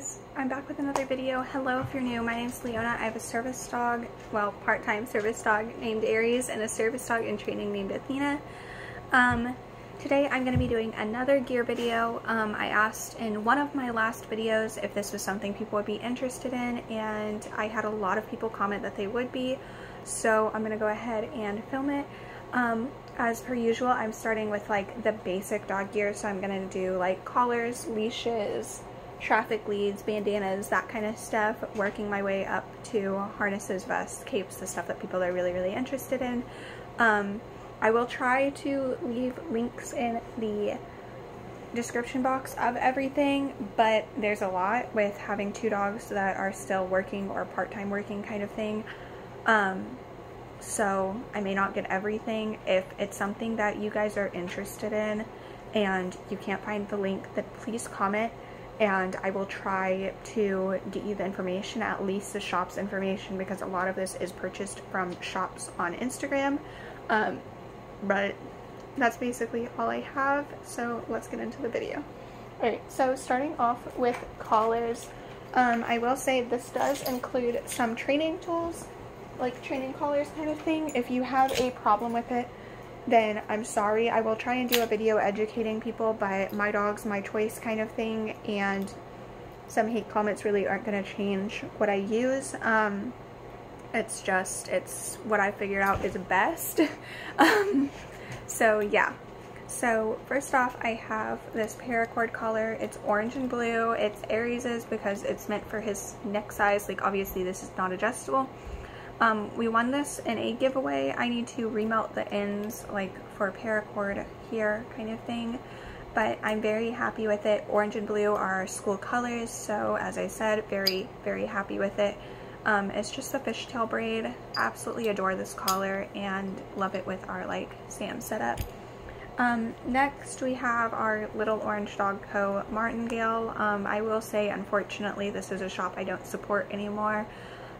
guys, I'm back with another video. Hello if you're new, my name's Leona. I have a service dog, well, part-time service dog named Aries and a service dog in training named Athena. Today I'm going to be doing another gear video. I asked in one of my last videos if this was something people would be interested in, and I had a lot of people comment that they would be, so I'm going to go ahead and film it. As per usual, I'm starting with like the basic dog gear, so I'm going to do like collars, leashes, traffic leads, bandanas, that kind of stuff, working my way up to harnesses, vests, capes, the stuff that people are really interested in. I will try to leave links in the description box of everything, but there's a lot with having two dogs that are still working or part-time working kind of thing. So I may not get everything. If it's something that you guys are interested in and you can't find the link, then please comment and I will try to get you the information, at least the shop's information, because a lot of this is purchased from shops on Instagram. But that's basically all I have, so let's get into the video. Alright, so starting off with collars, I will say this does include some training tools, like training collars kind of thing. If you have a problem with it, then I'm sorry. I will try and do a video educating people, but my dog's my choice kind of thing, and some hate comments really aren't going to change what I use. It's what I figured out is best. So yeah. So first off, I have this paracord collar. It's orange and blue. It's Aries's because it's meant for his neck size. Like obviously this is not adjustable. We won this in a giveaway. I need to remelt the ends like for paracord here kind of thing, but I'm very happy with it. Orange and blue are our school colors, so as I said, very happy with it. It's just a fishtail braid. Absolutely adore this collar and love it with our like Sam setup. Next we have our Little Orange Dog Co. martingale. I will say, unfortunately, this is a shop I don't support anymore.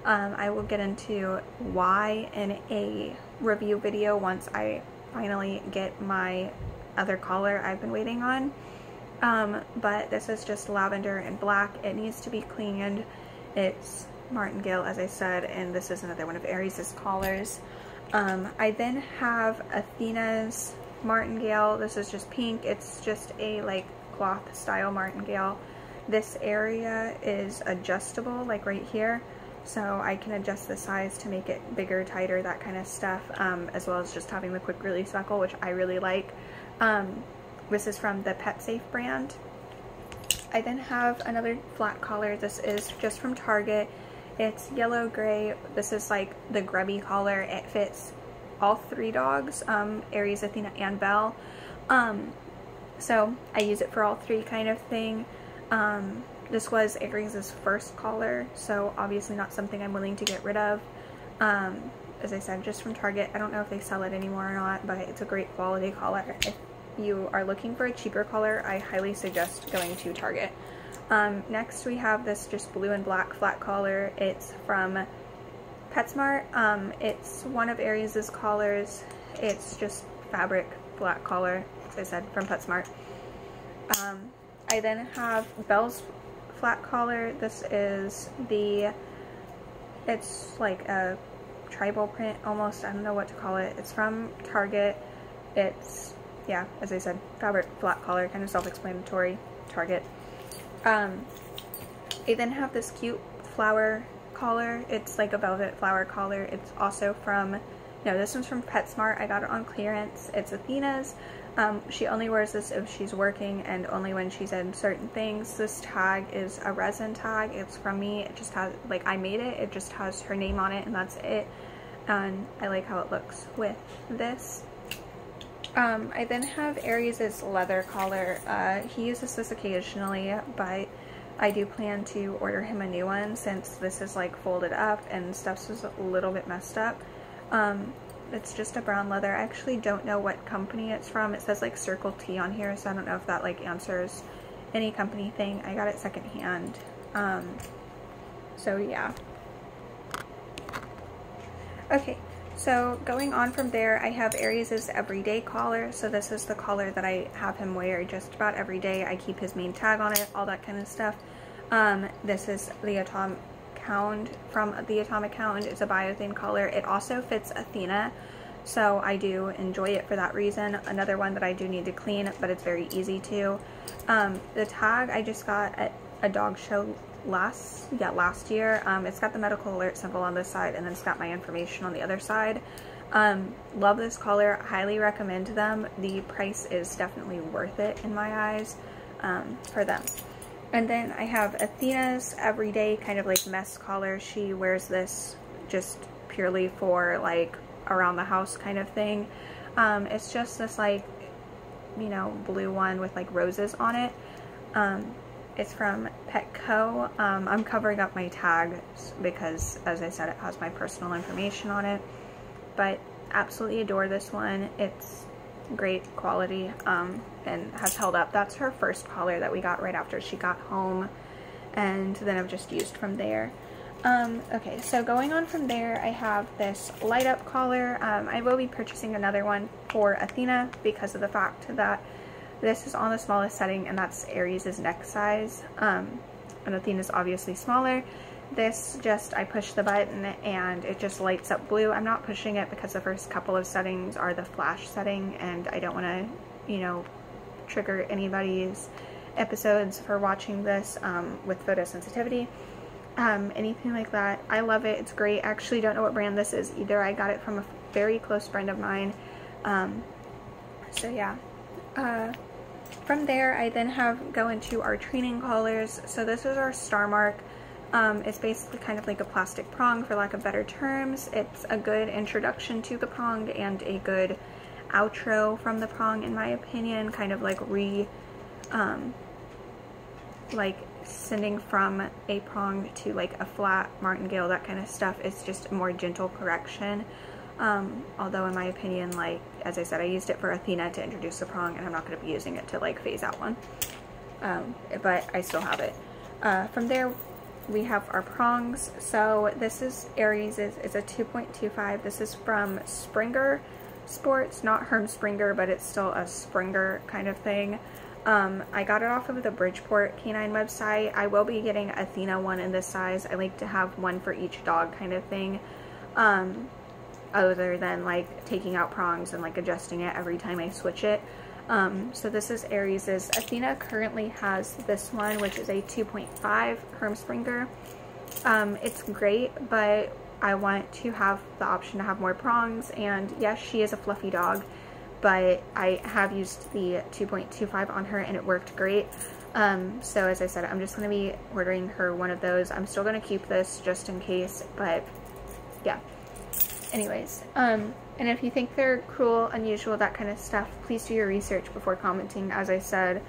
I will get into why in a review video once I finally get my other collar I've been waiting on. But this is just lavender and black. It needs to be cleaned. It's martingale, as I said, and this is another one of Aries's collars. I then have Athena's martingale. This is just pink. It's just a like cloth style martingale. This area is adjustable, like right here. So I can adjust the size to make it bigger, tighter, that kind of stuff, as well as just having the quick release buckle, which I really like. This is from the Pet Safe brand. I then have another flat collar. This is just from Target. It's yellow gray. This is like the grubby collar. It fits all three dogs, Aries, Athena, and Belle. So I use it for all three kind of thing. This was Aries' first collar, so obviously not something I'm willing to get rid of. As I said, just from Target. I don't know if they sell it anymore or not, but it's a great quality collar. If you are looking for a cheaper collar, I highly suggest going to Target. Next we have this just blue and black flat collar. It's from PetSmart. It's one of Aries' collars. It's just fabric flat collar, as I said, from PetSmart. I then have Belle's flat collar. This is it's like a tribal print almost. I don't know what to call it. It's from Target. It's, yeah, as I said, fabric flat collar, kind of self-explanatory, Target. I then have this cute flower collar. It's like a velvet flower collar. It's also from, no, this one's from PetSmart. I got it on clearance. It's Athena's. She only wears this if she's working and only when she's in certain things. This tag is a resin tag. It's from me. It just has, like, I made it. It just has her name on it and that's it. And I like how it looks with this. I then have Aries' leather collar. He uses this occasionally, but I do plan to order him a new one since this is like folded up and stuff's just a little bit messed up. It's just a brown leather. I actually don't know what company it's from. It says like Circle T on here, so I don't know if that like answers any company thing. I got it secondhand. So yeah. Okay, so going on from there, I have Aries' everyday collar. So this is the collar that I have him wear just about every day. I keep his main tag on it, all that kind of stuff. This is the Atomic Hound from the Atomic Hound. It's a biothane collar. It also fits Athena, so I do enjoy it for that reason. Another one that I do need to clean, but it's very easy to. The tag I just got at a dog show last year. It's got the medical alert symbol on this side, and then it's got my information on the other side. Love this collar, highly recommend them. The price is definitely worth it in my eyes for them. And then I have Athena's everyday kind of like mess collar. She wears this just purely for like around the house kind of thing. It's just this like, you know, blue one with like roses on it. It's from Petco. I'm covering up my tags because, as I said, it has my personal information on it. But absolutely adore this one. It's great quality and has held up. That's her first collar that we got right after she got home, and then I've just used from there. Okay, so going on from there, I have this light up collar. I will be purchasing another one for Athena because of the fact that this is on the smallest setting, and that's Aries' neck size, and Athena's obviously smaller. This just, I push the button and it just lights up blue. I'm not pushing it because the first couple of settings are the flash setting, and I don't want to, you know, trigger anybody's episodes for watching this with photosensitivity. Anything like that. I love it. It's great. I actually don't know what brand this is either. I got it from a very close friend of mine. So yeah. From there, I then go into our training collars. So this is our Star Mark. It's basically kind of like a plastic prong, for lack of better terms. It's a good introduction to the prong and a good outro from the prong, in my opinion. Kind of like like sending from a prong to like a flat martingale, that kind of stuff. It's just a more gentle correction. Although in my opinion, like, as I said, I used it for Athena to introduce the prong, and I'm not going to be using it to like phase out one. But I still have it. From there, we have our prongs. So this is Aries', it's a 2.25. This is from Springer Sports, not Herm Springer, but it's still a Springer kind of thing. I got it off of the Bridgeport Canine website. I will be getting Athena one in this size. I like to have one for each dog kind of thing, other than like taking out prongs and like adjusting it every time I switch it. So this is Aries'. Athena currently has this one, which is a 2.5 Herm Springer. It's great, but I want to have the option to have more prongs, and yes, she is a fluffy dog, but I have used the 2.25 on her and it worked great. So as I said, I'm just going to be ordering her one of those. I'm still going to keep this just in case, but yeah. Anyways, and if you think they're cruel, unusual, that kind of stuff, please do your research before commenting. As I said,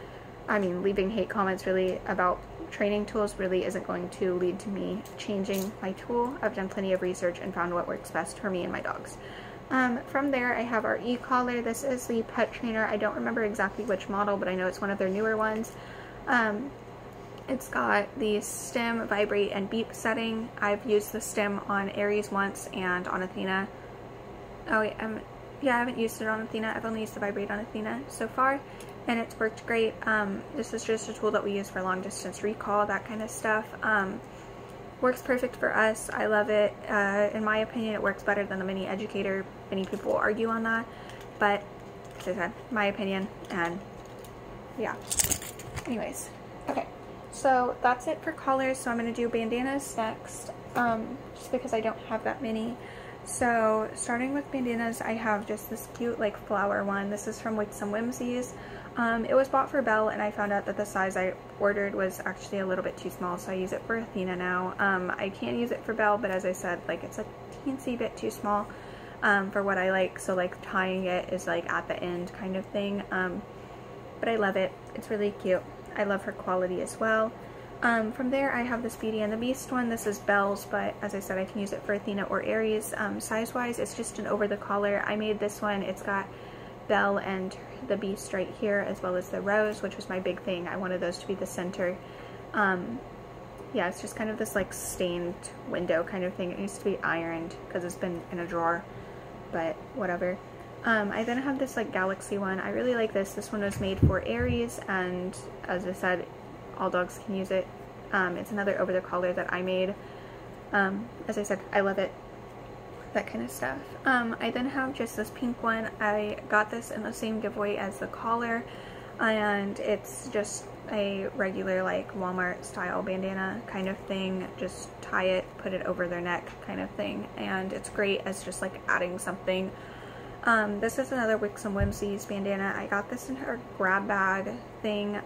I mean, leaving hate comments really about training tools really isn't going to lead to me changing my tool. I've done plenty of research and found what works best for me and my dogs. From there, I have our e-collar. This is the Pet Trainer. I don't remember exactly which model, but I know it's one of their newer ones. It's got the stim, vibrate, and beep setting. I've used the stim on Aries once and on Athena. Oh wait, yeah, I haven't used it on Athena. I've only used the vibrate on Athena so far, and it's worked great. This is just a tool that we use for long distance recall, that kind of stuff. Works perfect for us. I love it. In my opinion, it works better than the Mini Educator. Many people argue on that, but as I said, my opinion, and yeah. Anyways, okay. So that's it for collars. So I'm going to do bandanas next, just because I don't have that many. So starting with bandanas, I have just this cute like flower one. This is from like some Whimsies. It was bought for Belle, and I found out that the size I ordered was actually a little bit too small, so I use it for Athena now. I can use it for Belle, but as I said, like, it's a teensy bit too small for what I like, so like tying it is like at the end kind of thing. But I love it. It's really cute. I love her quality as well. From there, I have this Beauty and the Beast one. This is Belle's, but as I said, I can use it for Athena or Aries. Size-wise, it's just an over-the-collar. I made this one. It's got Belle and the Beast right here, as well as the rose, which was my big thing. I wanted those to be the center. Yeah, it's just kind of this like stained window kind of thing. It needs to be ironed because it's been in a drawer, but whatever. I then have this like Galaxy one. I really like this. This one was made for Aries, and as I said, all dogs can use it. It's another over the collar that I made. As I said, I love it, that kind of stuff. I then have just this pink one. I got this in the same giveaway as the collar, and it's just a regular like Walmart style bandana kind of thing. Just tie it, put it over their neck kind of thing, and it's great as just like adding something. This is another Wicks and Whimsies bandana. I got this in her grab bag thing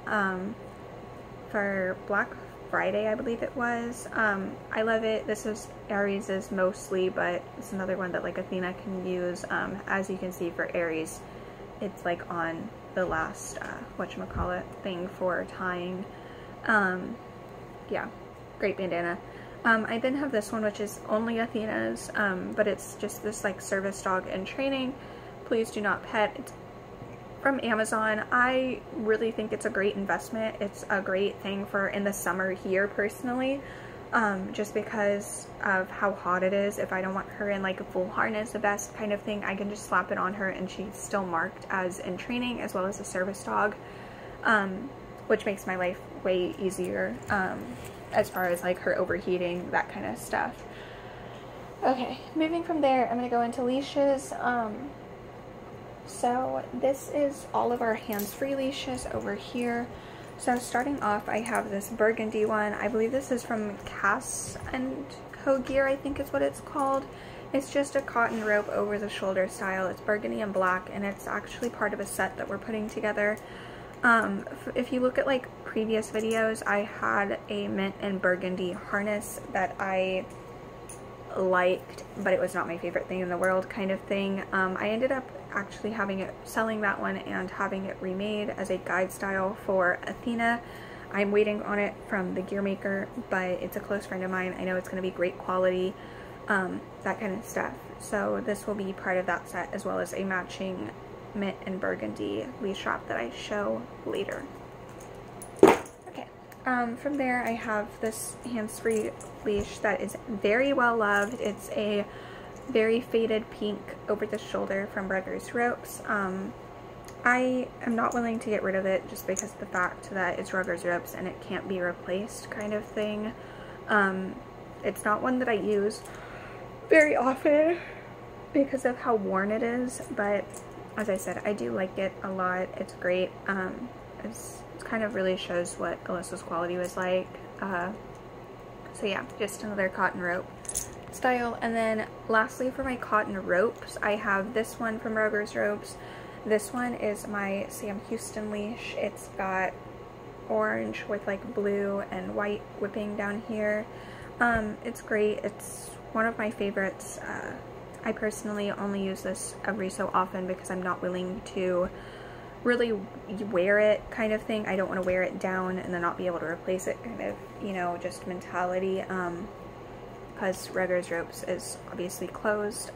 for Black Friday, I believe it was. I love it. This is Aries' mostly, but it's another one that like Athena can use. As you can see for Aries, it's like on the last whatchamacallit thing for tying. Yeah, great bandana. I then have this one, which is only Athena's, but it's just this like service dog in training. Please do not pet. It's from Amazon. I really think it's a great investment. It's a great thing for in the summer here personally, just because of how hot it is. If I don't want her in like a full harness, a vest kind of thing, I can just slap it on her and she's still marked as in training as well as a service dog, which makes my life way easier as far as like her overheating, that kind of stuff. Okay, moving from there, I'm going to go into leashes. So this is all of our hands-free leashes over here. So starting off, I have this burgundy one. I believe this is from Cass & Co Gear, I think is what it's called. It's just a cotton rope over the shoulder style. It's burgundy and black, and it's actually part of a set that we're putting together. If you look at like previous videos, I had a mint and burgundy harness that I liked, but it was not my favorite thing in the world kind of thing. I ended up actually selling that one and having it remade as a guide style for Athena. I'm waiting on it from the gear maker, but it's a close friend of mine. I know it's going to be great quality, that kind of stuff. So this will be part of that set, as well as a matching mint and burgundy leash strap that I show later. Okay, from there I have this hands-free leash that is very well loved. It's a very faded pink over the shoulder from Ruggers Ropes. I am not willing to get rid of it just because of the fact that it's Ruggers Ropes and it can't be replaced kind of thing. It's not one that I use very often because of how worn it is, but as I said, I do like it a lot. It's great. It kind of really shows what Alyssa's quality was like. So yeah, just another cotton rope style. And then lastly, for my cotton ropes, I have this one from Ruggers Ropes. This one is my Sam Houston leash. It's got orange with like blue and white whipping down here. It's great. It's one of my favorites. I personally only use this every so often because I'm not willing to really wear it kind of thing. I don't want to wear it down and then not be able to replace it kind of, you know, just mentality, because Ruggers Ropes is obviously closed.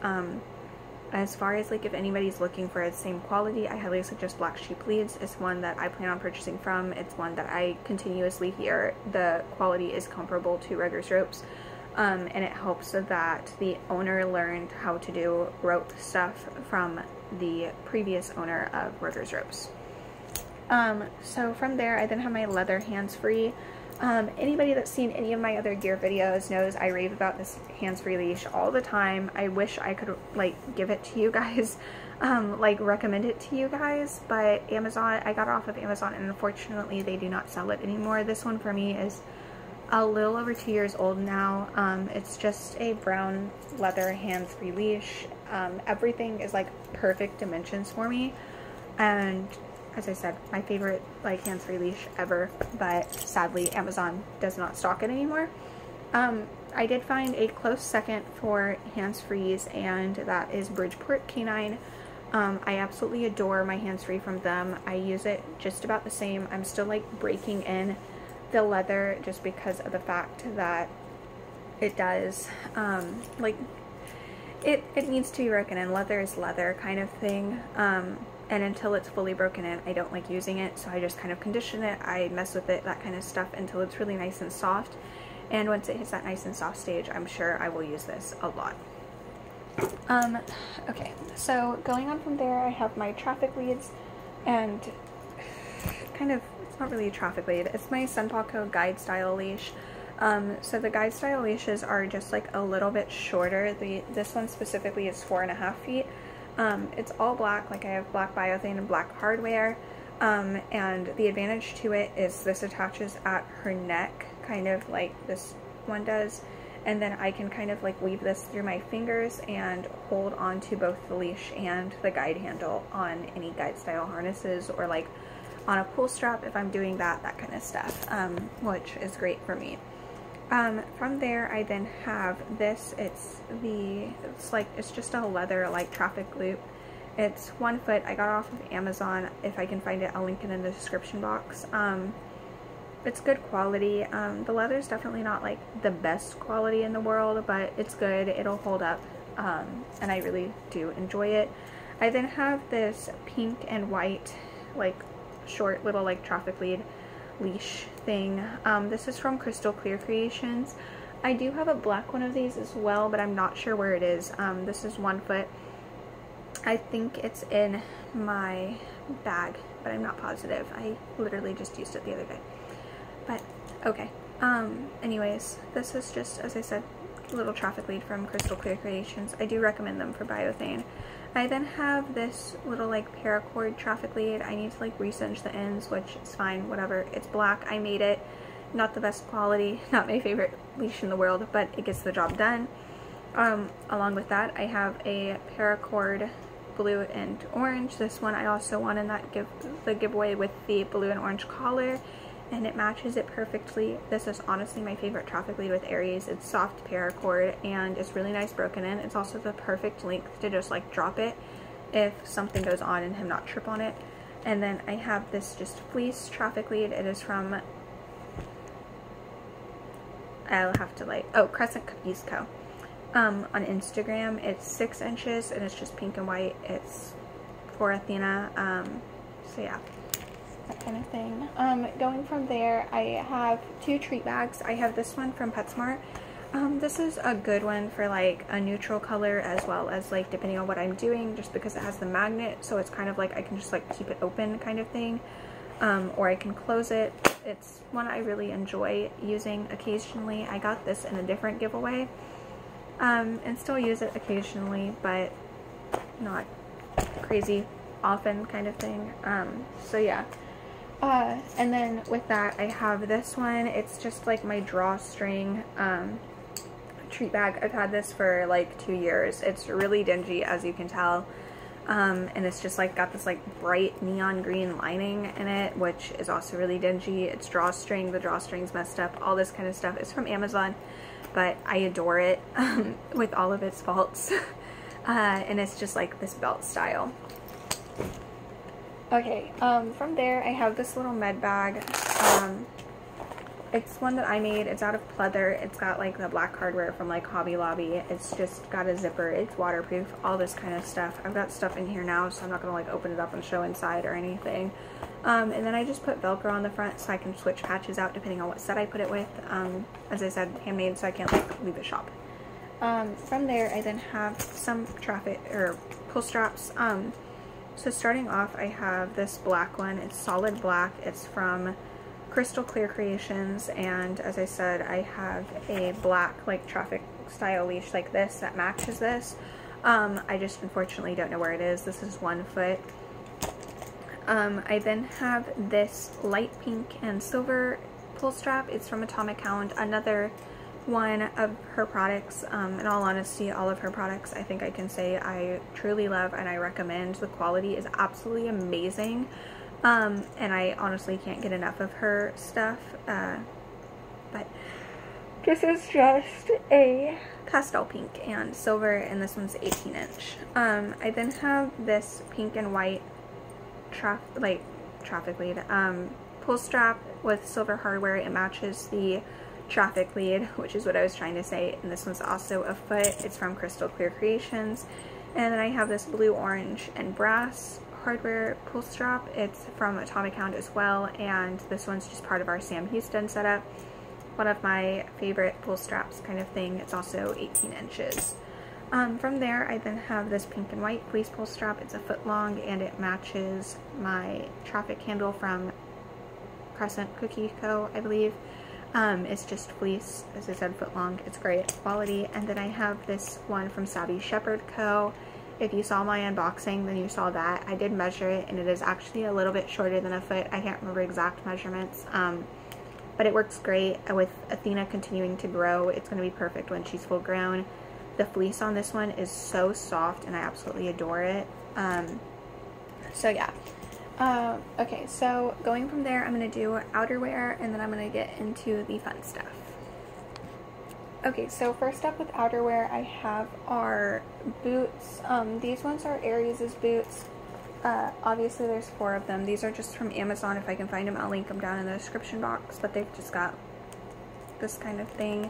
As far as like if anybody's looking for the same quality, I highly suggest Black Sheep Leads. It's one that I plan on purchasing from. It's one that I continuously hear the quality is comparable to Ruggers Ropes. And it helps that the owner learned how to do rope stuff from the previous owner of Ruggers Ropes. So from there, I then have my leather hands-free. Anybody that's seen any of my other gear videos knows I rave about this hands-free leash all the time. I wish I could like give it to you guys, like recommend it to you guys, but Amazon, I got it off of Amazon and unfortunately they do not sell it anymore. This one for me is a little over 2 years old now. It's just a brown leather hands-free leash. Everything is like perfect dimensions for me, and as I said, my favorite like hands-free leash ever, but sadly Amazon does not stock it anymore. I did find a close second for hands-frees, and that is Bridgeport Canine. I absolutely adore my hands-free from them. I use it just about the same. I'm still like breaking in the leather just because of the fact that it does, like, it needs to be broken in. Leather is leather kind of thing, and until it's fully broken in, I don't like using it, so I just kind of condition it, I mess with it, that kind of stuff, until it's really nice and soft, and once it hits that nice and soft stage, I'm sure I will use this a lot. Okay, so going on from there, I have my traffic leads, and kind of, it's not really a traffic lead. It's my Sunpaco guide style leash. So the guide style leashes are just like a little bit shorter. This one specifically is 4.5 feet. It's all black, like I have black biothane and black hardware. And the advantage to it is this attaches at her neck, kind of like this one does. And then I can kind of like weave this through my fingers and hold on to both the leash and the guide handle on any guide style harnesses, or like on a pull strap if I'm doing that kind of stuff, which is great for me. From there, I then have this. It's just a leather like traffic loop. It's 1 foot. I got it off of Amazon. If I can find it, I'll link it in the description box. It's good quality. The leather is definitely not like the best quality in the world, but it's good. It'll hold up, and I really do enjoy it. I then have this pink and white, like short little like traffic lead leash thing. This is from Crystal Clear Creations. I do have a black one of these as well, but I'm not sure where it is. This is 1 foot. I think it's in my bag, but I'm not positive. I literally just used it the other day. But okay. Anyways, this is just, as I said, a little traffic lead from Crystal Clear Creations. I do recommend them for biothane. I then have this little like paracord traffic lead. I need to like recinch the ends, which is fine, whatever. It's black. I made it. Not the best quality, not my favorite leash in the world, but it gets the job done. Along with that, I have a paracord blue and orange. This one I also won in that giveaway with the blue and orange collar, and it matches it perfectly. This is honestly my favorite traffic lead with Aries. It's soft paracord and it's really nice broken in. It's also the perfect length to just like drop it if something goes on and him not trip on it. And then I have this just fleece traffic lead. It is from, I'll have to like, oh, Crescent Cookies Co. On Instagram. It's 6 inches and it's just pink and white. It's for Athena. So yeah, that kind of thing. Going from there, I have 2 treat bags. I have this one from PetSmart. This is a good one for like a neutral color, as well as like depending on what I'm doing, just because it has the magnet, so it's kind of like I can just like keep it open kind of thing, or I can close it. It's one I really enjoy using occasionally. I got this in a different giveaway, and still use it occasionally, but not crazy often kind of thing. So yeah. And then with that, I have this one. It's just like my drawstring treat bag. I've had this for like 2 years. It's really dingy, as you can tell, and it's just like got this like bright neon green lining in it, which is also really dingy. It's drawstring. The drawstring's messed up. All this kind of stuff is from Amazon, but I adore it with all of its faults. And it's just like this belt style. Okay, from there I have this little med bag. It's one that I made. It's out of pleather. It's got like the black hardware from like Hobby Lobby. It's just got a zipper. It's waterproof, all this kind of stuff. I've got stuff in here now, so I'm not gonna like open it up and show inside or anything. And then I just put Velcro on the front so I can switch patches out depending on what set I put it with. As I said, handmade, so I can't like leave it shop. From there, I then have some pull straps. So starting off, I have this black one. It's solid black. It's from Crystal Clear Creations, and as I said, I have a black like traffic style leash like this that matches this. I just unfortunately don't know where it is. This is 1 foot. I then have this light pink and silver pull strap. It's from Atomic Hound, another one of her products. In all honesty, all of her products I think I can say I truly love and I recommend. The quality is absolutely amazing, and I honestly can't get enough of her stuff. But this is just a pastel pink and silver, and this one's 18 inch. I then have this pink and white traffic lead pull strap with silver hardware. It matches the traffic lead, which is what I was trying to say, and this one's also a foot. It's from Crystal Clear Creations. And then I have this blue, orange, and brass hardware pull strap. It's from Atomic Hound as well, and this one's just part of our Sam Houston setup. One of my favorite pull straps kind of thing. It's also 18 inches. From there, I then have this pink and white fleece pull strap. It's a foot long and it matches my traffic handle from Crescent Cookie Co., I believe. It's just fleece, as I said, foot long. It's great quality. And then I have this one from Savvy Shepherd Co. If you saw my unboxing, then you saw that. I did measure it, and it is actually a little bit shorter than a foot. I can't remember exact measurements, but it works great. With Athena continuing to grow, it's going to be perfect when she's full grown. The fleece on this one is so soft, and I absolutely adore it. So yeah. Okay, so going from there, I'm going to do outerwear, and then I'm going to get into the fun stuff. Okay, so first up with outerwear, I have our boots. These ones are Aries' boots. Obviously there's 4 of them. These are just from Amazon. If I can find them, I'll link them down in the description box, but they've just got this kind of thing.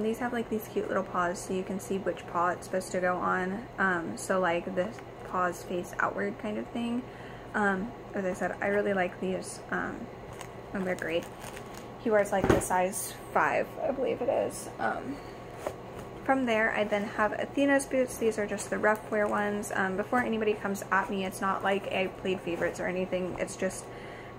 These have like these cute little paws, so you can see which paw it's supposed to go on. So like the paws face outward kind of thing. As I said, I really like these, and they're great. He wears like the size 5, I believe it is. From there, I then have Athena's boots. These are just the rough wear ones. Before anybody comes at me, it's not like I played favorites or anything. It's just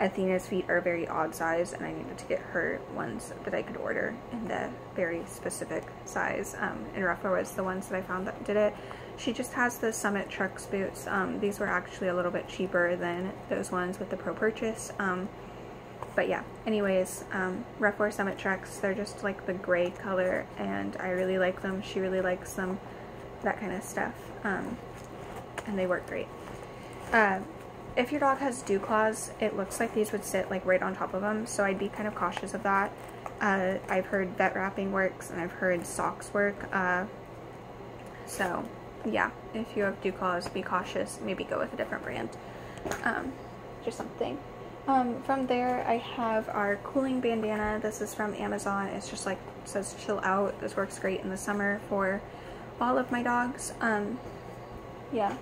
Athena's feet are very odd size, and I needed to get her ones that I could order in the very specific size. And rough wear was the ones that I found that did it. She just has the Summit Trucks boots. These were actually a little bit cheaper than those ones with the pro purchase. But yeah, anyways, rough wear Summit Trucks. They're just like the gray color, and I really like them. She really likes them, that kind of stuff. And they work great. If your dog has dew claws, it looks like these would sit like right on top of them, so I'd be kind of cautious of that. I've heard vet wrapping works, and I've heard socks work. So yeah, if you have dew claws, be cautious. Maybe go with a different brand. Just something. From there, I have our cooling bandana. This is from Amazon. It's just like, it says chill out. This works great in the summer for all of my dogs. Yeah.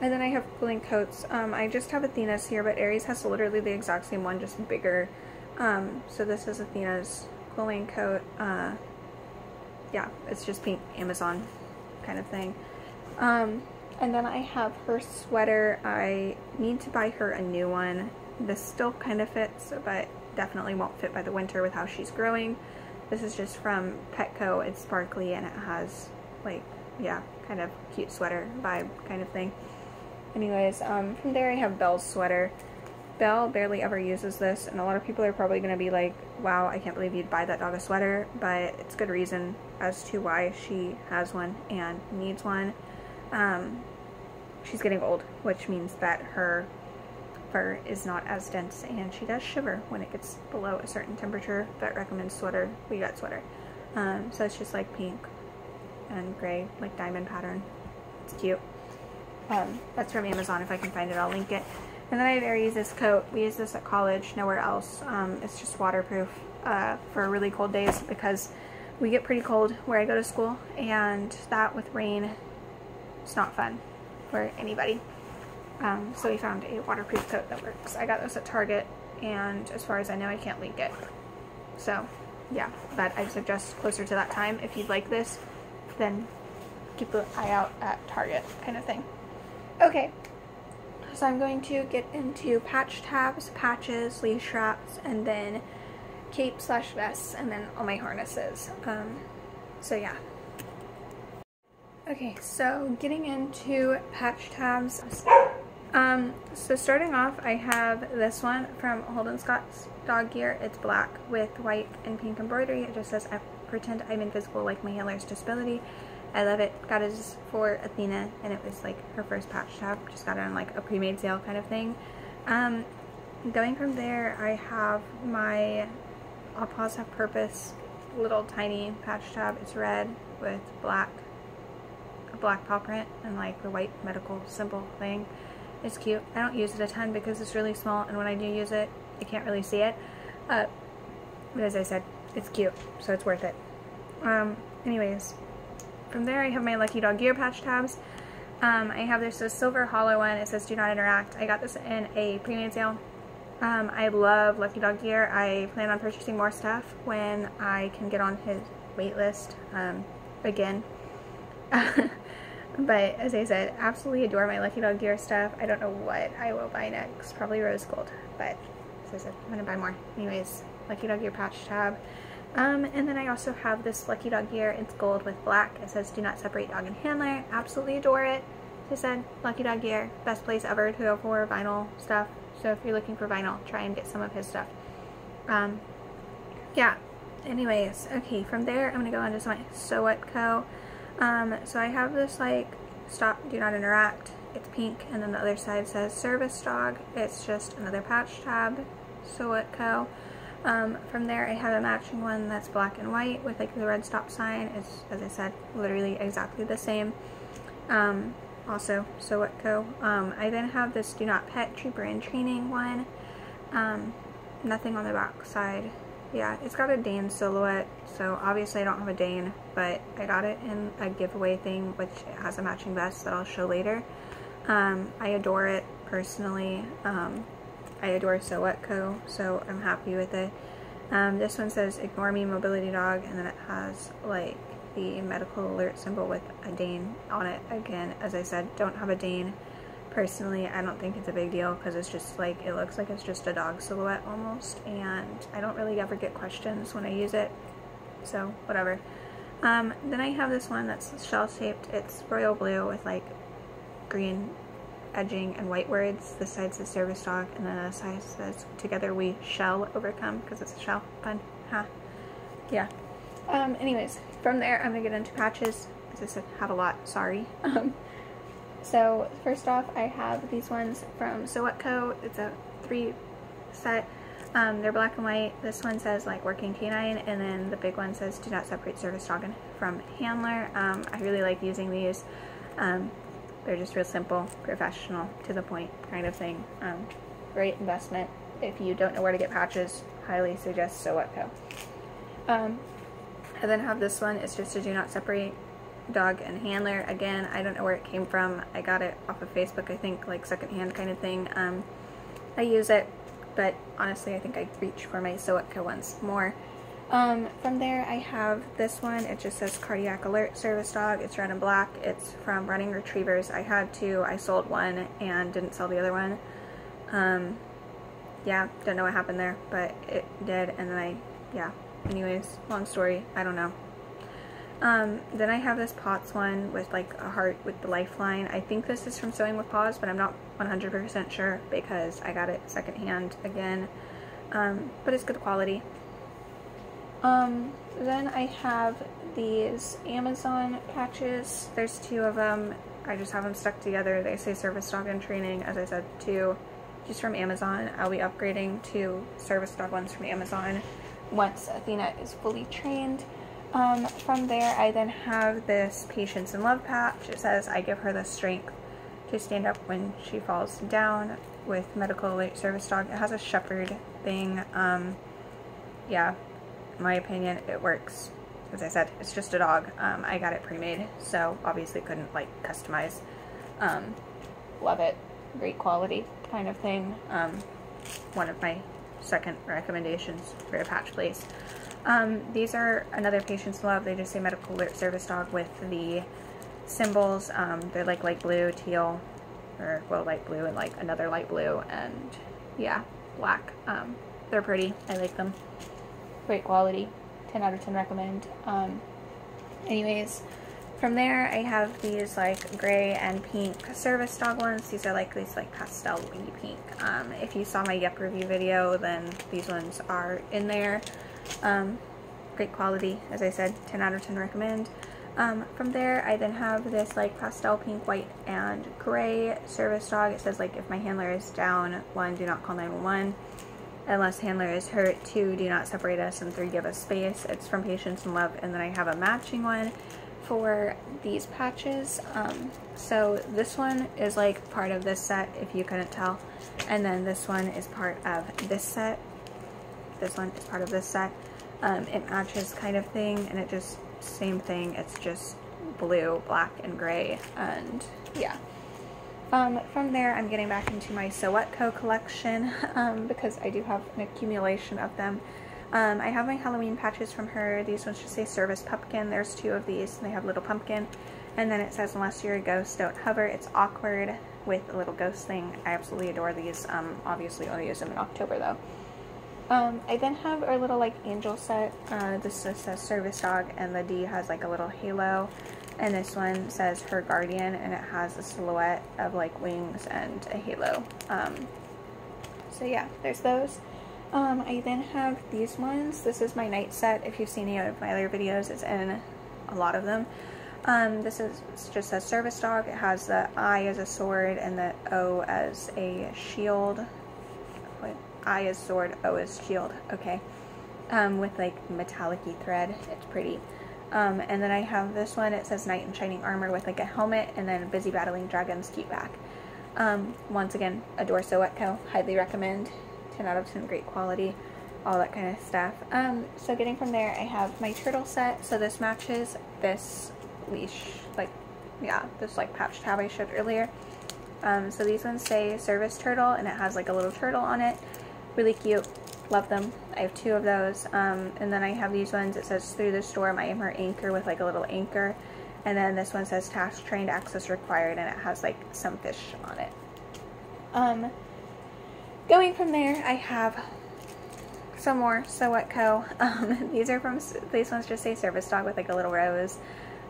And then I have cooling coats. I just have Athena's here, but Aries has literally the exact same one, just bigger. So this is Athena's cooling coat. Yeah, it's just pink Amazon kind of thing. And then I have her sweater. I need to buy her a new one. This still kind of fits, but definitely won't fit by the winter with how she's growing. This is just from Petco. It's sparkly, and it has like, yeah, kind of cute sweater vibe kind of thing. Anyways, from there I have Belle's sweater. Belle barely ever uses this, and a lot of people are probably going to be like, wow, I can't believe you'd buy that dog a sweater, but it's good reason as to why she has one and needs one. She's getting old, which means that her fur is not as dense, and she does shiver when it gets below a certain temperature. Vet recommends sweater. We got sweater. So it's just like pink and gray, like diamond pattern. It's cute. That's from Amazon. If I can find it, I'll link it. And then I have Aries' coat. We use this at college, nowhere else. It's just waterproof for really cold days, because we get pretty cold where I go to school, and that with rain, it's not fun for anybody. So we found a waterproof coat that works. I got this at Target, and as far as I know, I can't link it. So yeah, but I suggest closer to that time, if you'd like this, then keep an eye out at Target kind of thing. Okay, so I'm going to get into patch tabs, patches, leash straps, and then cape/vests, and then all my harnesses. So yeah. Okay, so getting into patch tabs. So starting off, I have this one from Holden Scott's Dog Gear. It's black with white and pink embroidery. It just says, I pretend I'm invisible like my handler's disability. I love it. Got it for Athena, and it was like her first patch tab. Just got it on like a pre-made sale kind of thing. Going from there, I have my All Paws Have Purpose little tiny patch tab. It's red with a black paw print and like the white medical symbol thing. It's cute. I don't use it a ton because it's really small, and when I do use it, I can't really see it. But as I said, it's cute, so it's worth it. Anyways, from there I have my Lucky Dog Gear patch tabs. I have this silver hollow one. It says do not interact. I got this in a pre-made sale. I love Lucky Dog Gear. I plan on purchasing more stuff when I can get on his wait list again. But as I said, absolutely adore my Lucky Dog gear stuff. I don't know what I will buy next. Probably rose gold, but as I said, I'm gonna buy more. Anyways, Lucky Dog gear patch tab. And then I also have this Lucky Dog gear. It's gold with black. It says do not separate dog and handler. Absolutely adore it. As I said, Lucky Dog gear, best place ever to go for vinyl stuff. So if you're looking for vinyl, try and get some of his stuff. Yeah. Anyways, okay, from there I'm gonna go into my Sew What Co. So I have this like stop, do not interact. It's pink, and then the other side says service dog. It's just another patch tab. Sew What Co. From there I have a matching one that's black and white with like the red stop sign. It's, as I said, literally exactly the same. Also Sew What Co. I then have this do not pet trooper in training one. Nothing on the back side. Yeah, it's got a Dane silhouette, so obviously I don't have a Dane, but I got it in a giveaway thing, which has a matching vest that I'll show later. I adore it personally. I adore Sew What Co, so I'm happy with it. This one says ignore me mobility dog, and then it has like the medical alert symbol with a Dane on it. Again, as I said, don't have a Dane. Personally, I don't think it's a big deal because it's just like, it looks like it's just a dog silhouette almost, and I don't really ever get questions when I use it, so whatever. Then I have this one that's shell shaped. It's royal blue with like green edging and white words. This side says service dog, and then the side says together we shall overcome, because it's a shell. Fun. Ha. Yeah. Anyways, from there I'm gonna get into patches. As I said, have a lot, sorry. So first off, I have these ones from Sew What Co. It's a 3 set. They're black and white. This one says like working canine, and then the big one says do not separate service dog from handler. I really like using these. They're just real simple, professional, to the point kind of thing. Great investment. If you don't know where to get patches, highly suggest Sew What Co. I then have this one. It's just a do not separate dog and handler. Again, I don't know where it came from. I got it off of Facebook, I think, like secondhand kind of thing. I use it, but honestly I think I reach for my Sew What Co ones more. From there I have this one. It just says cardiac alert service dog. It's red and black. It's from Running Retrievers. I had two. I sold one and didn't sell the other one. Yeah, don't know what happened there, but it did, and then yeah, anyways, long story, I don't know. Then I have this Potts one with like a heart with the lifeline. I think this is from Sewing with Paws, but I'm not 100% sure because I got it secondhand again. But it's good quality. Then I have these Amazon patches. There's 2 of them. I just have them stuck together. They say service dog in training, as I said, 2 just from Amazon. I'll be upgrading to service dog ones from Amazon once Athena is fully trained. From there, I then have this Patience and Love patch. It says, I give her the strength to stand up when she falls down, with medical alert service dog. It has a shepherd thing. Yeah, in my opinion, it works. As I said, it's just a dog. I got it pre-made, so obviously couldn't like customize. Love it. Great quality kind of thing. One of my second recommendations for a patch place. These are another Patience Love. They just say medical alert service dog with the symbols. They're like light blue, teal, or well, light blue and like another light blue, and yeah, black. They're pretty. I like them. Great quality. 10 out of 10 recommend. Anyways, from there I have these like gray and pink service dog ones. These are like these like pastel wingy pink. If you saw my Yep review video, then these ones are in there. Great quality, as I said, 10 out of 10 recommend. From there I then have this like pastel pink, white, and gray service dog. It says like if my handler is down, 1, do not call 911. Unless handler is hurt, 2, do not separate us, and 3, give us space. It's from Patience and Love. And then I have a matching one for these patches. So this one is like part of this set, if you couldn't tell, and then this one is part of this set. This one is part of this set. It matches kind of thing, and it just same thing. It's just blue, black, and gray, and yeah. From there, I'm getting back into my Sew What Co collection because I do have an accumulation of them. I have my Halloween patches from her. These ones just say Service Pumpkin. There's 2 of these, and they have little pumpkin. And then it says, unless you're a ghost, don't hover. It's awkward with a little ghost thing. I absolutely adore these. Obviously I'll use them in October though. I then have our little like angel set. This just says service dog, and the D has like a little halo, and this one says her guardian, and it has a silhouette of like wings and a halo. So yeah, there's those. I then have these ones. This is my night set. If you've seen any of my other videos, it's in a lot of them. This is just a service dog. It has the I as a sword and the O as a shield. What? I as sword, O as shield. Okay. With like metallic-y thread. It's pretty. And then I have this one. It says knight in shining armor with like a helmet, and then busy battling dragons, keep back. Once again, adore Sowetco. Highly recommend. 10 out of 10, great quality, all that kind of stuff. So getting from there, I have my turtle set. So this matches this leash, like, yeah, this like patch tab I showed earlier. So these ones say service turtle, and it has like a little turtle on it. Really cute. Love them. I have 2 of those. And then I have these ones. It says through the storm, I am her anchor, with like a little anchor. And then this one says task trained, access required, and it has like some fish on it. Going from there, I have some more Sowetco. These ones just say service dog with like a little rose,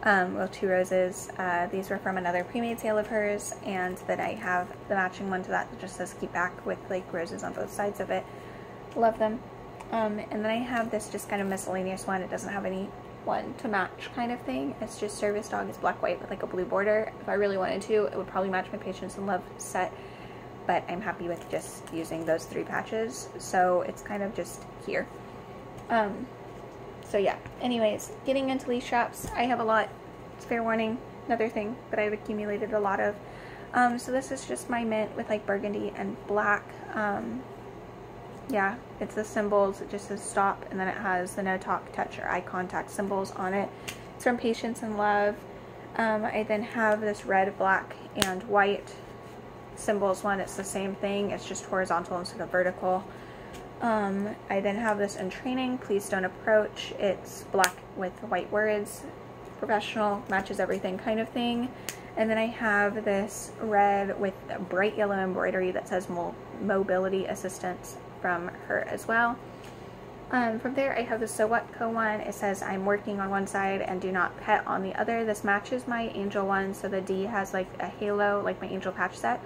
well, 2 roses. These were from another pre-made sale of hers, and then I have the matching one to that that just says keep back with like roses on both sides of it. Love them. And then I have this just kind of miscellaneous one. It doesn't have any one to match kind of thing. It's just service dog. It's black white with like a blue border. If I really wanted to, it would probably match my Patience and Love set, but I'm happy with just using those 3 patches, so it's kind of just here. So yeah, anyways, getting into leash shops, I have a lot. It's fair warning, another thing that I've accumulated a lot of. So this is just my mint with like burgundy and black. Yeah, it's the symbols. It just says stop, and then it has the no talk, touch, or eye contact symbols on it. It's from Patience and Love. I then have this red, black, and white symbols one. It's the same thing. It's just horizontal instead of vertical. I then have this in training, please don't approach. It's black with white words, professional, matches everything kind of thing. And then I have this red with bright yellow embroidery that says mobility assistance from her as well. From there I have the Sowetco one. It says I'm working on one side and do not pet on the other. This matches my angel one, so the D has like a halo, like my angel patch set.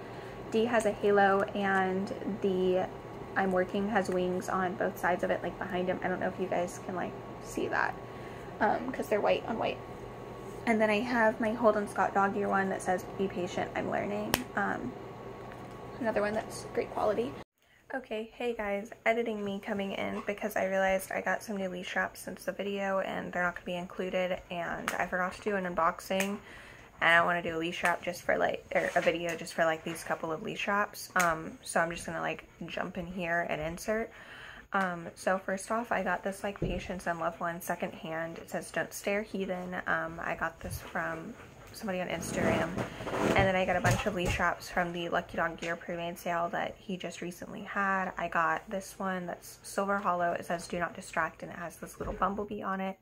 D has a halo, and the I'm working has wings on both sides of it, like behind him. I don't know if you guys can like see that, because they're white on white. And then I have my Holden Scott dog ear one that says be patient, I'm learning. Another one that's great quality. Okay, hey guys, editing me coming in because I realized I got some new leash straps since the video and they're not going to be included, and I forgot to do an unboxing, and I want to do a leash strap just for like, or a video just for like these couple of leash straps. So I'm just going to like jump in here and insert. So first off, I got this like Patience and Love one secondhand. It says don't stare heathen. I got this from somebody on Instagram, and then I got a bunch of leash straps from the Lucky Dog Gear pre-made sale that he just recently had. I got this one that's silver hollow. It says do not distract, and it has this little bumblebee on it,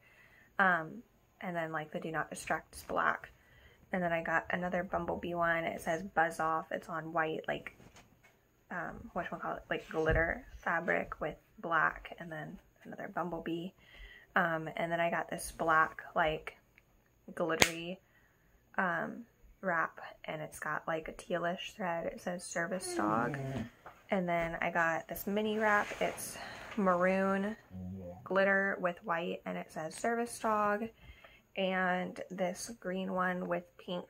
and then like the do not distract is black. And then I got another bumblebee one. It says buzz off. It's on white, like whatchamacallit, like glitter fabric with black, and then another bumblebee. And then I got this black like glittery wrap, and it's got like a tealish thread. It says service dog. And then I got this mini wrap. It's maroon glitter with white, and it says service dog. And this green one with pink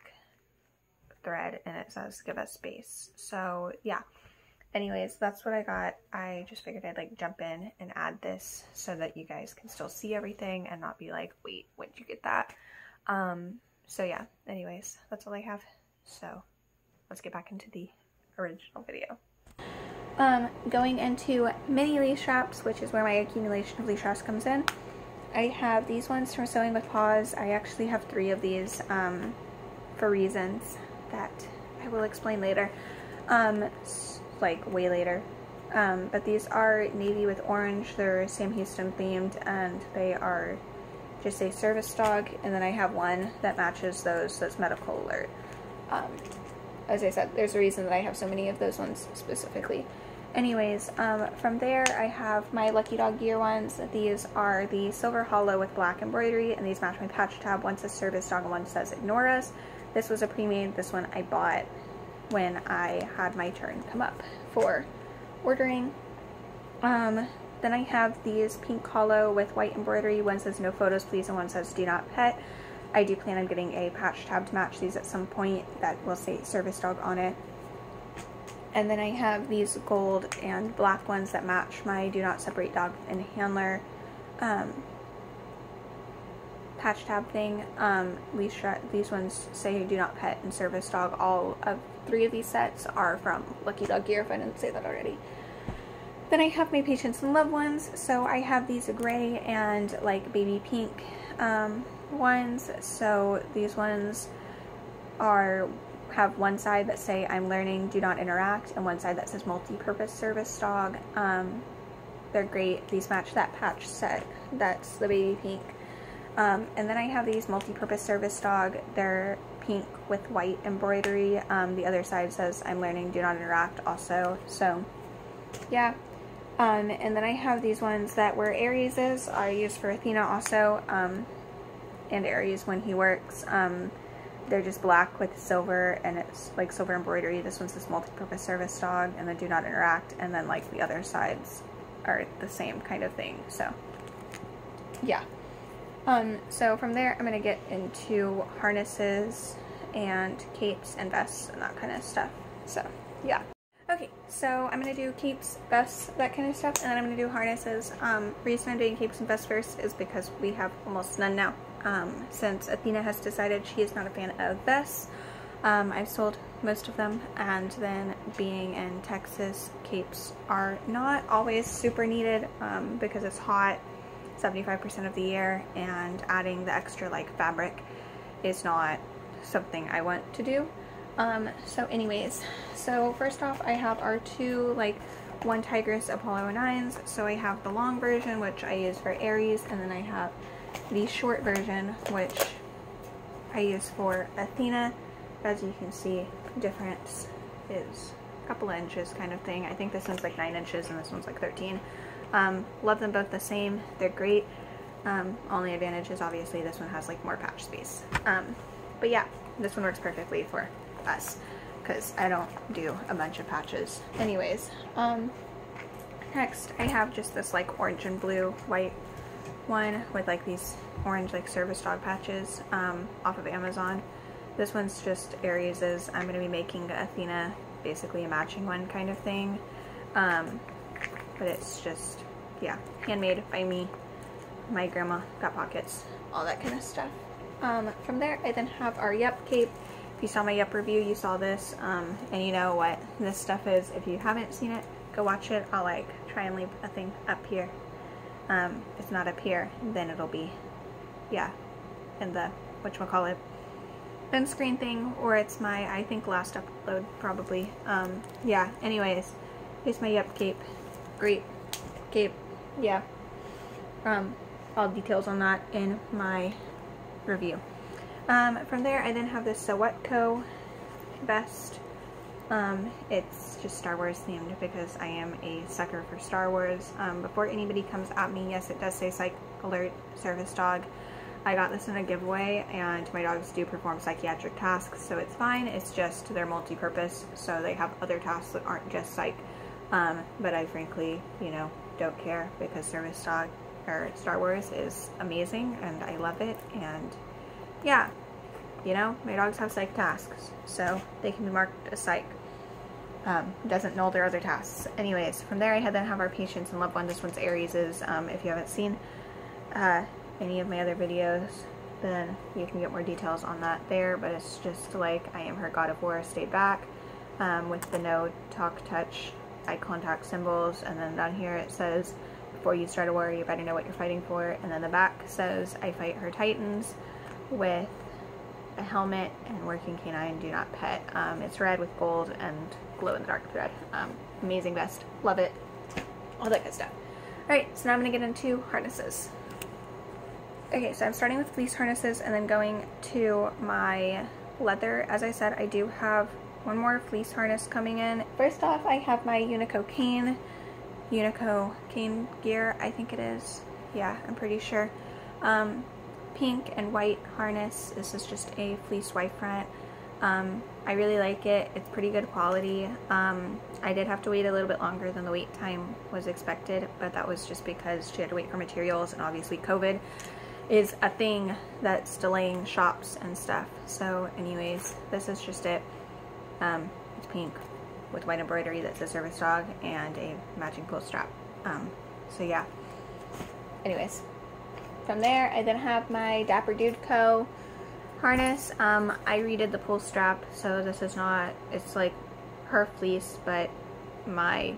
thread, and it says give us space. So yeah, anyways, that's what I got. I just figured I'd like jump in and add this so that you guys can still see everything and not be like, wait, when'd you get that? So yeah, anyways, that's all I have. So let's get back into the original video. Going into mini leash straps, which is where my accumulation of leash straps comes in. I have these ones from Sewing with Paws. I actually have 3 of these for reasons that I will explain later, like way later. But these are navy with orange. They're Sam Houston themed, and they are just say service dog, and then I have one that matches those that's medical alert. As I said, there's a reason that I have so many of those ones specifically. Anyways, from there I have my Lucky Dog gear ones. These are the silver hollow with black embroidery, and these match my patch tab. One says service dog and one says ignore us. This was a pre-made. This one I bought when I had my turn come up for ordering. Then I have these pink hollow with white embroidery. One says no photos please and one says do not pet. I do plan on getting a patch tab to match these at some point that will say service dog on it. And then I have these gold and black ones that match my do not separate dog and handler patch tab thing. These ones say do not pet and service dog. All of 3 of these sets are from Lucky Dog Gear, if I didn't say that already. Then I have my Patience and Love ones. So I have these gray and like baby pink ones. So these ones have one side that say I'm learning, do not interact, and one side that says multi-purpose service dog. They're great. These match that patch set. That's the baby pink. And then I have these multi-purpose service dog. They're pink with white embroidery. The other side says I'm learning, do not interact also. So yeah. And then I have these ones that were Aries's. I use for Athena also, and Aries when he works. They're just black with silver, and it's like silver embroidery. This one says multi-purpose service dog, and then do not interact, and then like the other sides are the same kind of thing. So yeah. So from there I'm gonna get into harnesses and capes and vests and that kind of stuff. So yeah. Okay, so I'm going to do capes, vests, that kind of stuff, and then I'm going to do harnesses. Reason I'm doing capes and vests first is because we have almost none now. Since Athena has decided she is not a fan of vests, I've sold most of them, and then being in Texas, capes are not always super needed because it's hot 75% of the year, and adding the extra like fabric is not something I want to do. So anyways, so first off I have our 2 like 1 Tigress Apollo 9s. So I have the long version, which I use for Aries, and then I have the short version, which I use for Athena. As you can see, difference is a couple of inches kind of thing. I think this one's like 9 inches and this one's like 13. Love them both the same. They're great. Only advantage is obviously this one has like more patch space. But yeah, this one works perfectly for us because I don't do a bunch of patches. Anyways, next I have just this like orange and blue white one with like these orange like service dog patches off of Amazon. This one's just Aries's. I'm going to be making Athena basically a matching one kind of thing, but it's just, yeah, handmade by me. My grandma got pockets, all that kind of stuff. From there I then have our Yup cape. If you saw my Yup review, you saw this, and you know what this stuff is. If you haven't seen it, go watch it. I'll like try and leave a thing up here. If it's not up here, then it'll be, yeah, in the whatchamacallit end screen thing, or it's my, I think, last upload probably. Yeah, anyways, here's my Yup cape. Great cape, yeah. All details on that in my review. From there I then have this So What Co vest. It's just Star Wars themed because I am a sucker for Star Wars. Before anybody comes at me, yes, it does say Psych Alert Service Dog. I got this in a giveaway, and my dogs do perform psychiatric tasks, so it's fine. It's just they're multi-purpose, so they have other tasks that aren't just psych. But I frankly, you know, don't care because Service Dog or Star Wars is amazing, and I love it. And yeah, you know, my dogs have psych tasks, so they can be marked as psych. Doesn't null their other tasks. Anyways, from there I then have our Patience and Love one. This one's Aries's. If you haven't seen any of my other videos, then you can get more details on that there, but it's just like I am her God of War, stay back, with the no talk, touch, eye contact symbols, and then down here it says, before you start a war, you better know what you're fighting for, and then the back says, I fight her titans, with a helmet and working canine, do not pet. It's red with gold and glow in the dark thread. Amazing vest, love it, all that good stuff. Alright, so now I'm going to get into harnesses. Okay, so I'm starting with fleece harnesses and then going to my leather. As I said, I do have one more fleece harness coming in. First off, I have my Unico cane gear, I think it is. Yeah, I'm pretty sure. Pink and white harness. This is just a fleece white front. I really like it. It's pretty good quality. I did have to wait a little bit longer than the wait time was expected, but that was just because she had to wait for materials, and obviously COVID is a thing that's delaying shops and stuff. So anyways, this is just it. It's pink with white embroidery that says Service Dog and a matching pull strap. So yeah. Anyways, from there I then have my Dapper Dude Co. harness. I redid the pull strap, so this is not, it's like her fleece, but my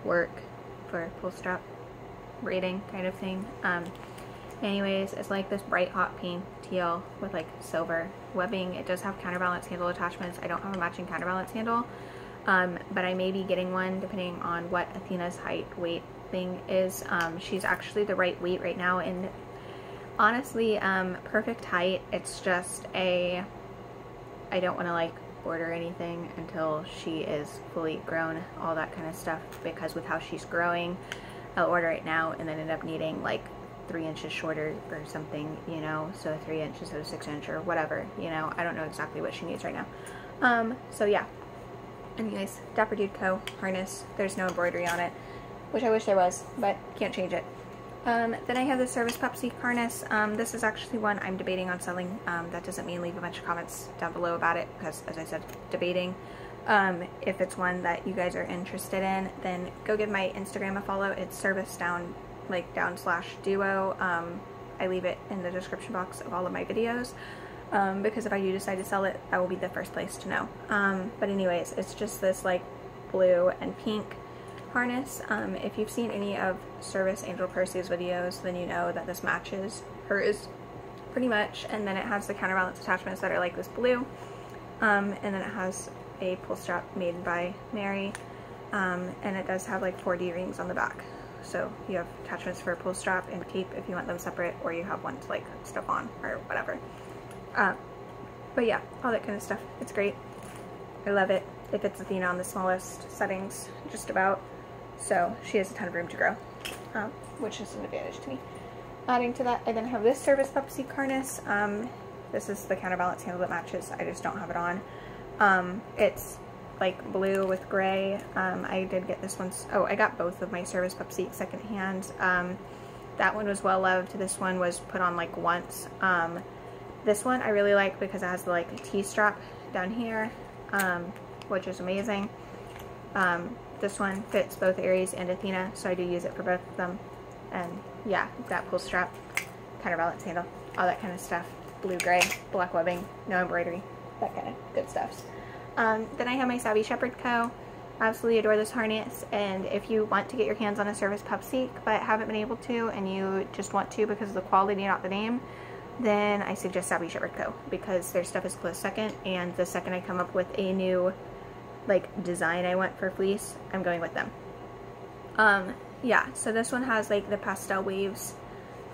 work for pull strap braiding kind of thing. Anyways, it's like this bright hot pink teal with like silver webbing. It does have counterbalance handle attachments. I don't have a matching counterbalance handle, but I may be getting one depending on what Athena's height weight thing is. She's actually the right weight right now, and honestly, perfect height. It's just I don't want to like order anything until she is fully grown, all that kind of stuff, because with how she's growing, I'll order it now and then end up needing like 3 inches shorter or something, you know, so 3 inches instead of 6 inch or whatever, you know. I don't know exactly what she needs right now. So yeah. Anyways, Dapper Dude Co. harness. There's no embroidery on it, which I wish there was, but can't change it. Then I have the Service Pup Seek harness. This is actually one I'm debating on selling. That doesn't mean leave a bunch of comments down below about it, because as I said, debating. If it's one that you guys are interested in, then go give my Instagram a follow. It's service_duo. I leave it in the description box of all of my videos, because if I do decide to sell it, that will be the first place to know. But anyways, it's just this like blue and pink harness. If you've seen any of Service Angel Percy's videos, then you know that this matches hers pretty much. And then it has the counterbalance attachments that are like this blue, and then it has a pull strap made by Mary, and it does have like 4D rings on the back. So you have attachments for a pull strap and cape if you want them separate, or you have one to like hook stuff on or whatever. But yeah, all that kind of stuff. It's great. I love it. It fits Athena on the smallest settings, just about. So she has a ton of room to grow, which is an advantage to me. Adding to that, I then have this Service Pup Seek harness. This is the counterbalance handle that matches. I just don't have it on. It's like blue with gray. I did get this one. Oh, I got both of my Service Pup Seek secondhand. That one was well loved. This one was put on like once. This one I really like because it has the like T-strap down here, which is amazing. This one fits both Aries and Athena, so I do use it for both of them. And yeah, that pull strap, counterbalance handle, all that kind of stuff. Blue, gray, black webbing, no embroidery, that kind of good stuff. Then I have my Savvy Shepherd Co. Absolutely adore this harness, and if you want to get your hands on a Service Pup Seek but haven't been able to, and you just want to because of the quality, not the name, then I suggest Savvy Shepherd Co. because their stuff is close second, and the second I come up with a new like design I want for fleece, I'm going with them. Yeah, so this one has like the pastel waves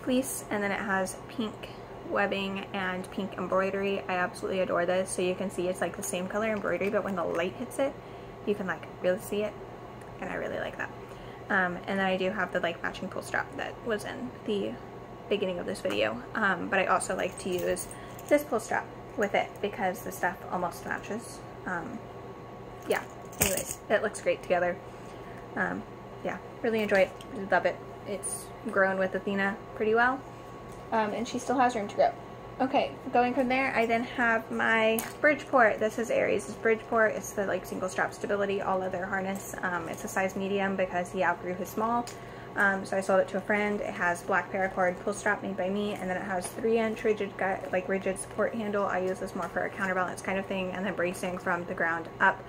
fleece, and then it has pink webbing and pink embroidery. I absolutely adore this. So you can see it's like the same color embroidery, but when the light hits it, you can like really see it, and I really like that. And then I do have the like matching pull strap that was in the beginning of this video, but I also like to use this pull strap with it because the stuff almost matches. Yeah, anyways, it looks great together. Yeah, really enjoy it, love it. It's grown with Athena pretty well, and she still has room to grow. Okay, going from there, I then have my Bridgeport. This is Aries' Bridgeport. It's the like single strap stability all leather harness. It's a size medium because he outgrew his small. So I sold it to a friend. It has black paracord pull strap made by me, and then it has 3-inch rigid support handle. I use this more for a counterbalance kind of thing, and then bracing from the ground up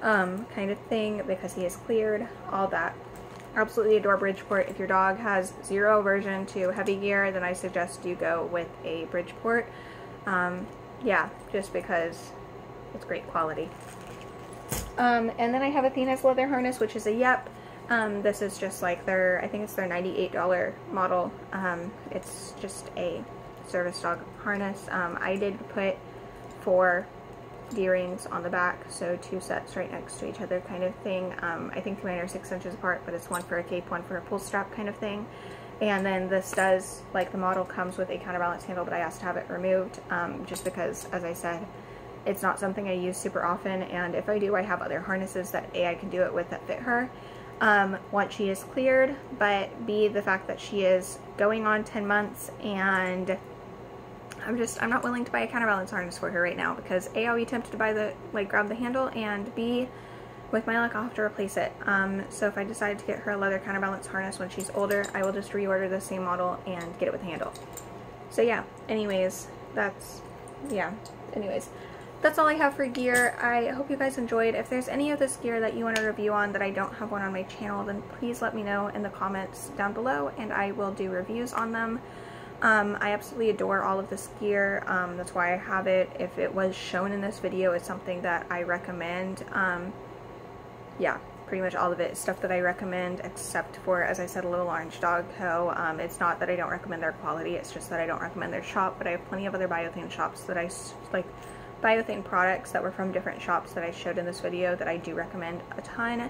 kind of thing because he is cleared, all that. Absolutely adore Bridgeport. If your dog has zero aversion to heavy gear, then I suggest you go with a Bridgeport. Yeah, just because it's great quality. And then I have Athena's leather harness, which is a Yep. This is just like I think it's their $98 model. It's just a service dog harness. I did put 4 D-rings on the back, so 2 sets right next to each other kind of thing. I think mine are 6 inches apart, but it's one for a cape, one for a pull strap kind of thing. And then this does, like, the model comes with a counterbalance handle, but I asked to have it removed, just because, as I said, it's not something I use super often, and if I do, I have other harnesses that A, I can do it with that fit her, once she is cleared, but B, the fact that she is going on 10 months, and I'm not willing to buy a counterbalance harness for her right now, because A, I'll be tempted to buy grab the handle, and B, with my luck, I'll have to replace it. So if I decide to get her a leather counterbalance harness when she's older, I will just reorder the same model and get it with a handle. So yeah, anyways, that's all I have for gear. I hope you guys enjoyed. If there's any of this gear that you want to review on that I don't have one on my channel, then please let me know in the comments down below, and I will do reviews on them. I absolutely adore all of this gear. That's why I have it. If it was shown in this video, it's something that I recommend. Yeah, pretty much all of it is stuff that I recommend, except for, as I said, Little Orange Dog Co. It's not that I don't recommend their quality, it's just that I don't recommend their shop, but I have plenty of other biothane shops that biothane products that were from different shops that I showed in this video that I do recommend a ton.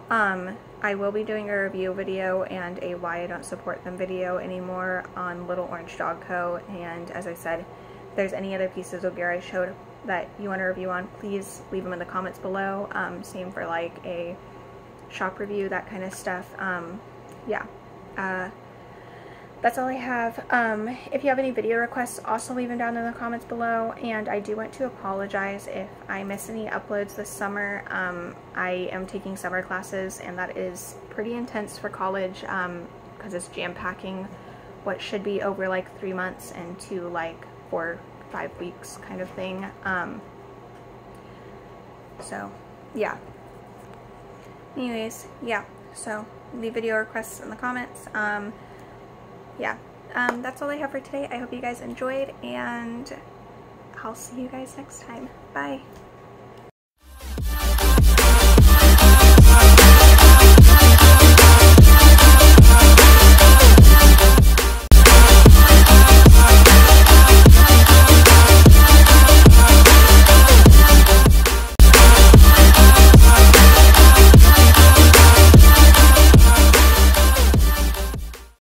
I will be doing a review video and a why I don't support them video anymore on Little Orange Dog Co. And as I said, if there's any other pieces of gear I showed that you want to review on, please leave them in the comments below. Same for like a shop review, that kind of stuff. Yeah. That's all I have. If you have any video requests, also leave them down in the comments below. And I do want to apologize if I miss any uploads this summer. I am taking summer classes, and that is pretty intense for college, because it's jam-packing what should be over like 3 months into like 4 5 weeks kind of thing. So yeah, anyways, yeah, so leave video requests in the comments. Yeah, that's all I have for today. I hope you guys enjoyed, and I'll see you guys next time. Bye.